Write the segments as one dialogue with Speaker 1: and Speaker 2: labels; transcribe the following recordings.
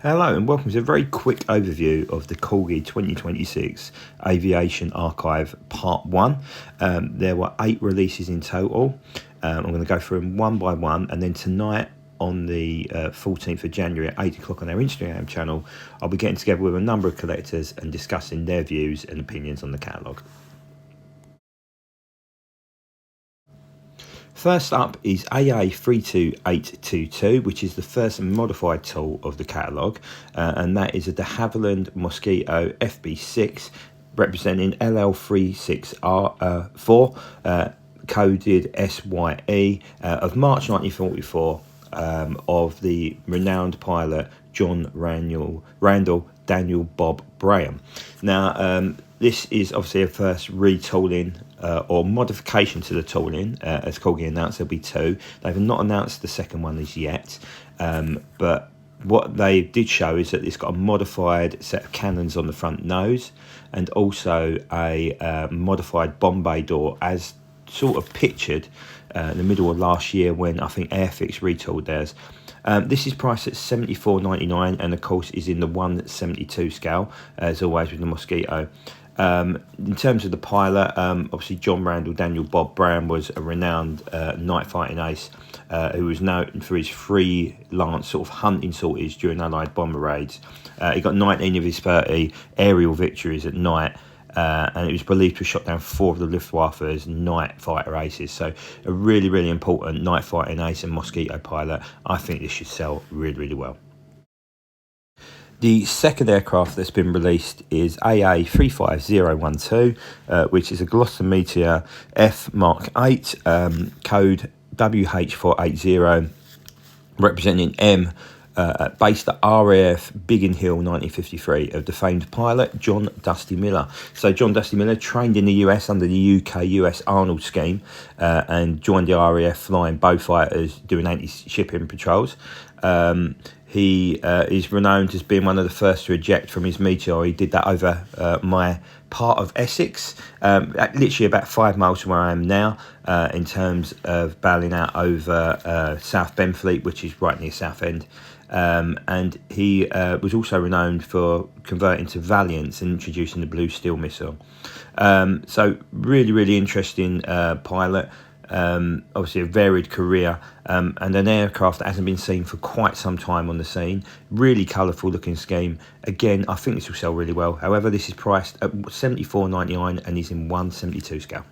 Speaker 1: Hello and welcome to a very quick overview of the Corgi 2026 Aviation Archive Part 1. There were 8 releases in total. I'm going to go through them one by one, and then tonight on the 14th of January at 8 o'clock on our Instagram channel, I'll be getting together with a number of collectors and discussing their views and opinions on the catalogue. First up is AA32822, which is the first modified tool of the catalogue, and that is a de Havilland Mosquito FB6 representing LL36R4, coded SYE, of March 1944, of the renowned pilot John Randall Daniel Bob Braham. Now, this is obviously a first retooling or modification to the tooling. As Corgi announced, there'll be 2. They've not announced the second one as yet, but what they did show is that it's got a modified set of cannons on the front nose and also a modified bomb bay door, as sort of pictured in the middle of last year when I think Airfix retooled theirs. This is priced at $74.99 and of course is in the 1/72 scale, as always with the Mosquito. In terms of the pilot, obviously John Randall Daniel Bob Braham was a renowned night fighting ace who was known for his freelance sort of hunting sorties during Allied bomber raids. He got 19 of his 30 aerial victories at night, and it was believed to have shot down 4 of the Luftwaffe's night fighter aces. So a really, really important night fighting ace and Mosquito pilot. I think this should sell really, really well. The second aircraft that's been released is AA35012, which is a Gloster Meteor F8, code WH480, representing M, based at RAF Biggin Hill 1953, of the famed pilot John Dusty Miller. So John Dusty Miller trained in the US under the UK-US Arnold scheme and joined the RAF flying Beaufighters doing anti-shipping patrols. He is renowned as being one of the first to eject from his Meteor. He did that over my part of Essex, literally about 5 miles from where I am now, in terms of bailing out over South Benfleet, which is right near Southend. And he was also renowned for converting to Valiants and introducing the Blue Steel missile. So really, really interesting pilot. Obviously a varied career, and an aircraft that hasn't been seen for quite some time on the scene. Really colourful looking scheme. Again, I think this will sell really well. However, this is priced at $74.99 and is in 1/72 scale.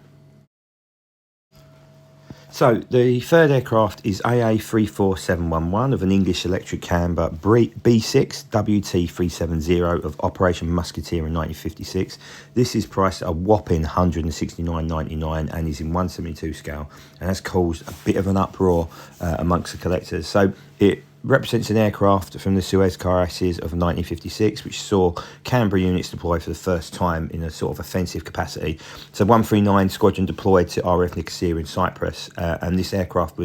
Speaker 1: So the third aircraft is AA34711 of an English electric Canberra B6 WT370 of Operation Musketeer in 1956. This is priced at a whopping $169.99 and is in 1/72 scale, and has caused a bit of an uproar amongst the collectors. So it represents an aircraft from the Suez crisis of 1956, which saw Canberra units deployed for the first time in a sort of offensive capacity. So 139 Squadron deployed to RAF Nicosia in Cyprus, and this aircraft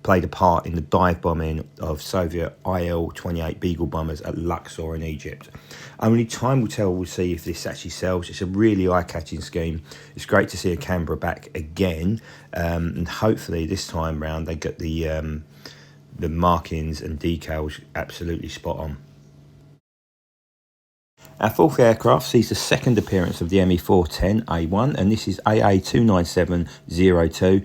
Speaker 1: played a part in the dive bombing of Soviet IL-28 Beagle bombers at Luxor in Egypt. Only time will tell. We'll see if this actually sells. It's a really eye-catching scheme. It's great to see a Canberra back again, and hopefully this time round they get the markings and decals absolutely spot on. Our fourth aircraft sees the second appearance of the ME410A1, and this is AA29702,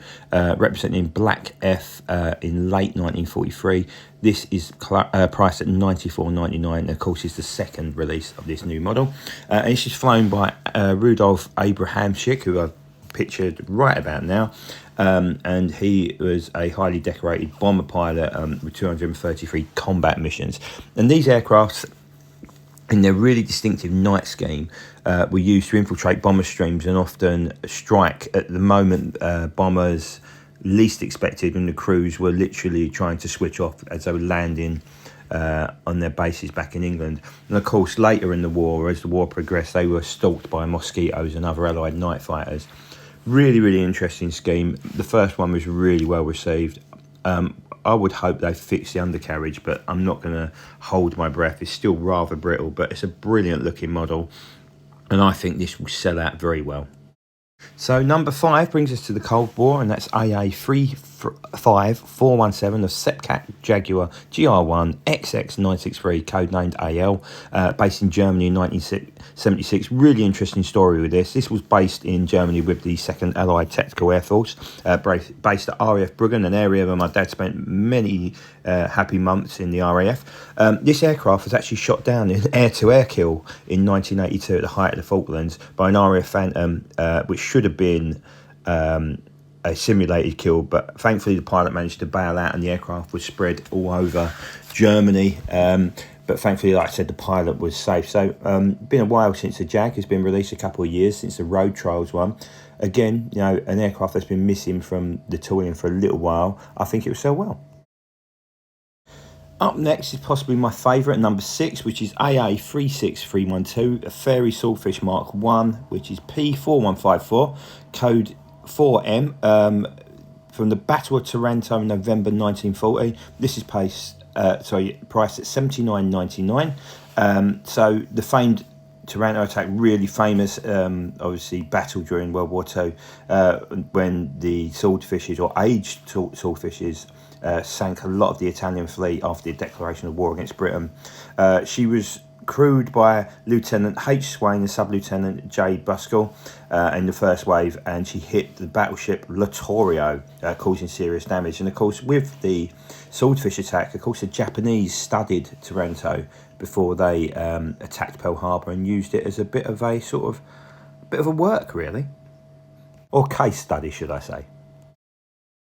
Speaker 1: representing Black F in late 1943. This is priced at $94.99, of course is the second release of this new model. And this is flown by Rudolf Abrahamschick, who I've pictured right about now. And he was a highly decorated bomber pilot with 233 combat missions. And these aircraft, in their really distinctive night scheme, were used to infiltrate bomber streams and often strike at the moment bombers least expected, and the crews were literally trying to switch off as they were landing on their bases back in England. And of course later in the war, as the war progressed, they were stalked by Mosquitoes and other Allied night fighters. Really, really interesting scheme. The first one was really well received. I would hope they fix the undercarriage, but I'm not going to hold my breath. It's still rather brittle, but it's a brilliant looking model, and I think this will sell out very well. So number 5 brings us to the Cold War, and that's AA35417 of Sepecat Jaguar GR1 XX963, codenamed AL, based in Germany in 1976. Really interesting story with this. This was based in Germany with the 2nd Allied Tactical Air Force, based at RAF Bruggen, an area where my dad spent many happy months in the RAF. This aircraft was actually shot down in air-to-air kill in 1982 at the height of the Falklands by an RAF Phantom, which should have been a simulated kill, but thankfully the pilot managed to bail out and the aircraft was spread all over Germany. But thankfully, like I said, the pilot was safe. So been a while since the Jag has been released, a couple of years since the road trials one. Again, you know, an aircraft that's been missing from the tooling for a little while. I think it will sell well. Up next is possibly my favourite, number 6, which is AA36312, a Fairy Swordfish Mark 1, which is P4154, code 4M, from the Battle of Taranto in November 1940. This is priced at $79.99. So the famed Taranto attack, really famous, obviously battle during World War II, when the swordfishes, or aged swordfishes, sank a lot of the Italian fleet after the declaration of war against Britain. She was crewed by Lieutenant H. Swain and Sub-Lieutenant J. Buskell in the first wave, and she hit the battleship Littorio, causing serious damage. And of course, with the swordfish attack, of course, the Japanese studied Taranto before they attacked Pearl Harbor and used it as a bit of a work, really, or case study, should I say.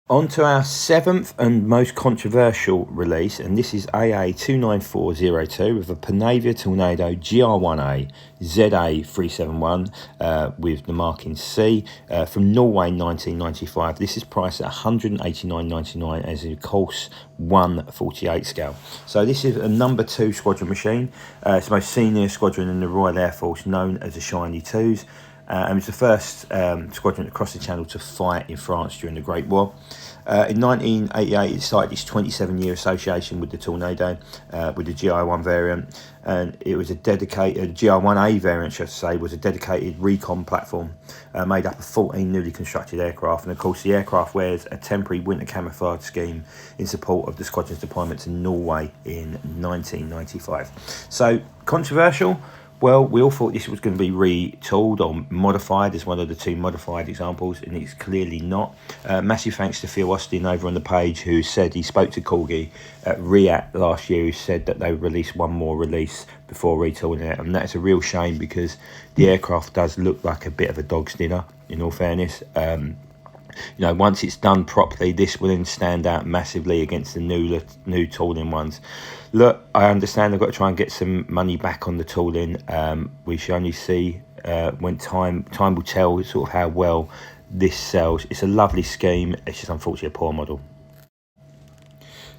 Speaker 1: On to our 7th and most controversial release, and this is AA29402 with a Panavia Tornado GR1A ZA371 with the marking C from Norway 1995. This is priced at $189.99 as a Course 148 scale. So this is a number 2 squadron machine. It's the most senior squadron in the Royal Air Force, known as the Shiny Twos. And it's the first squadron across the Channel to fight in France during the Great War. In 1988, it started its 27-year association with the Tornado, with the GI1 variant, and it was a dedicated, GI1A variant, should I say, was a dedicated recon platform made up of 14 newly constructed aircraft. And of course, the aircraft wears a temporary winter camouflage scheme in support of the squadron's deployment to Norway in 1995. So, controversial. Well, we all thought this was going to be retooled or modified as one of the 2 modified examples, and it's clearly not. Massive thanks to Phil Austin over on the page, who said he spoke to Corgi at RIAT last year, who said that they would release one more release before retooling it, and that's a real shame because the aircraft does look like a bit of a dog's dinner, in all fairness. You know, once it's done properly, this will then stand out massively against the new tooling ones. Look, I understand I've got to try and get some money back on the tooling. We shall only see when time will tell sort of how well this sells. It's a lovely scheme. It's just unfortunately a poor model.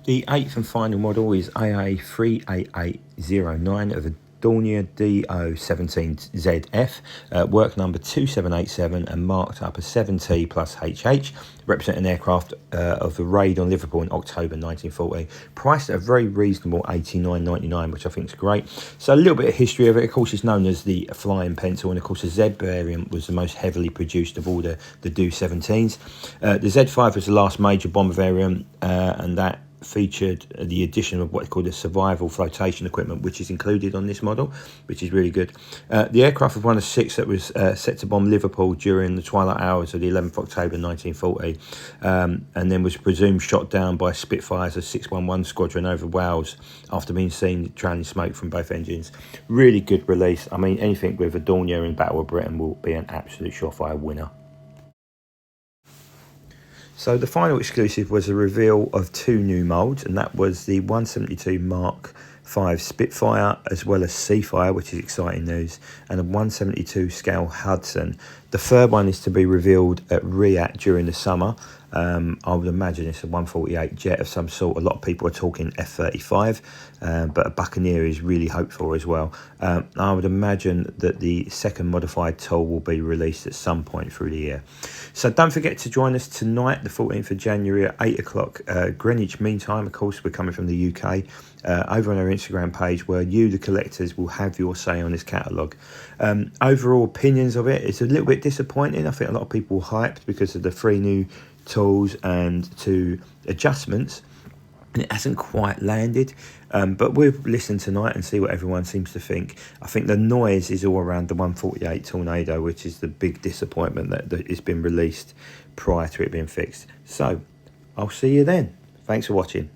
Speaker 1: The 8th and final model is AA38809 of a Dornier Do 17ZF, work number 2787 and marked up as 7T plus HH, representing an aircraft of the raid on Liverpool in October 1940, priced at a very reasonable $89.99, which I think is great. So a little bit of history of it. Of course, it's known as the Flying Pencil, and of course the Z variant was the most heavily produced of all the Do 17s. The Z5 was the last major bomber variant, and that featured the addition of what is called the survival flotation equipment, which is included on this model, which is really good. The aircraft was one of 6 that was set to bomb Liverpool during the twilight hours of the 11th of October 1940, and then was presumed shot down by Spitfires of 611 Squadron over Wales after being seen trailing smoke from both engines. Really good release. I mean, anything with a Dornier in Battle of Britain will be an absolute surefire winner. So the final exclusive was a reveal of 2 new moulds, and that was the 172 Mark 5 Spitfire as well as Seafire, which is exciting news, and a 172 scale Hudson. The third one is to be revealed at RIAT during the summer, I would imagine it's a 148 jet of some sort. A lot of people are talking F35, but a Buccaneer is really hoped for as well. I would imagine that the second modified tool will be released at some point through the year. So don't forget to join us tonight, the 14th of January at 8 o'clock Greenwich Mean Time. Of course, we're coming from the UK. Over on our Instagram page, where you, the collectors, will have your say on this catalogue. Overall opinions of it, it's a little bit disappointing. I think a lot of people were hyped because of the 3 new tools and 2 adjustments, and it hasn't quite landed. But we'll listen tonight and see what everyone seems to think. I think the noise is all around the 148 Tornado, which is the big disappointment that it's been released prior to it being fixed. So I'll see you then. Thanks for watching.